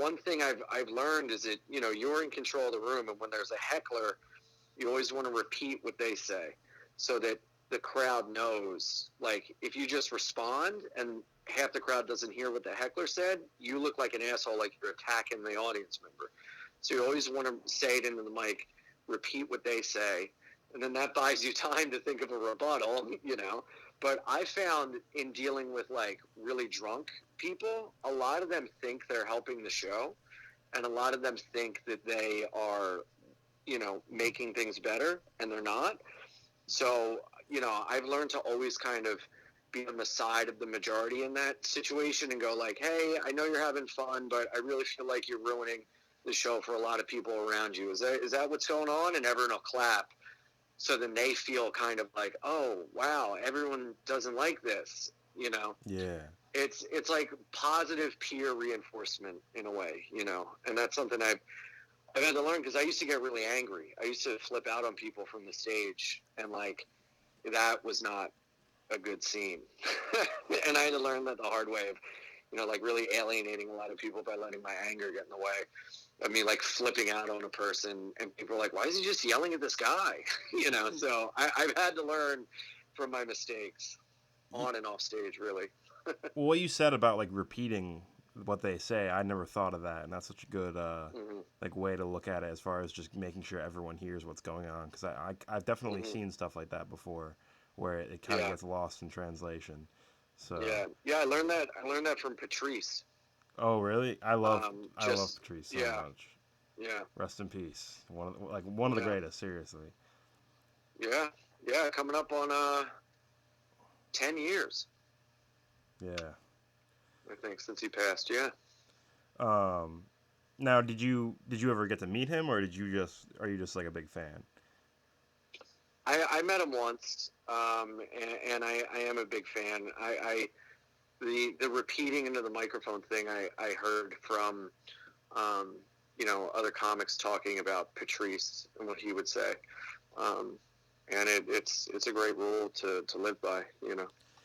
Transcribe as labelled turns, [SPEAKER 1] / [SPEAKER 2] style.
[SPEAKER 1] one thing I've learned is that, you're in control of the room, and when there's a heckler, you always want to repeat what they say so that the crowd knows. Like, if you just respond and half the crowd doesn't hear what the heckler said, you look like an asshole, like you're attacking the audience member. So you always want to say it into the mic, repeat what they say, and then that buys you time to think of a rebuttal, But I found in dealing with, like, really drunk people, a lot of them think they're helping the show, and a lot of them think that they are, making things better, and they're not. So, I've learned to always kind of be on the side of the majority in that situation and go like, hey, I know you're having fun, but I really feel like you're ruining the show for a lot of people around you. Is that what's going on? And everyone will clap. So then they feel kind of like, oh, wow, everyone doesn't like this,
[SPEAKER 2] Yeah.
[SPEAKER 1] It's like positive peer reinforcement in a way, and that's something I've had to learn, because I used to get really angry. I used to flip out on people from the stage, and, like, that was not a good scene. And I had to learn that the hard way of, like, really alienating a lot of people by letting my anger get in the way. I mean, like, flipping out on a person, and people are like, why is he just yelling at this guy? So I've had to learn from my mistakes on and off stage, really.
[SPEAKER 2] Well, what you said about, like, repeating what they say, I never thought of that, and that's such a good
[SPEAKER 1] Mm-hmm.
[SPEAKER 2] like, way to look at it, as far as just making sure everyone hears what's going on. Because I've definitely
[SPEAKER 1] Mm-hmm.
[SPEAKER 2] seen stuff like that before, where it kind of
[SPEAKER 1] Yeah.
[SPEAKER 2] gets lost in translation. So,
[SPEAKER 1] Yeah. I learned that. from Patrice.
[SPEAKER 2] oh really? I love
[SPEAKER 1] Just
[SPEAKER 2] Patrice so
[SPEAKER 1] yeah,
[SPEAKER 2] much.
[SPEAKER 1] yeah,
[SPEAKER 2] Rest in peace. One of the
[SPEAKER 1] yeah,
[SPEAKER 2] greatest, seriously.
[SPEAKER 1] yeah, yeah. Coming up on 10 years,
[SPEAKER 2] Yeah.
[SPEAKER 1] I think, since he passed. Yeah.
[SPEAKER 2] Um, Now, did you ever get to meet him, or are you just like a big fan?
[SPEAKER 1] I met him once, and I am a big fan. The repeating into the microphone thing I heard from other comics talking about Patrice and what he would say, and it's a great rule to live by.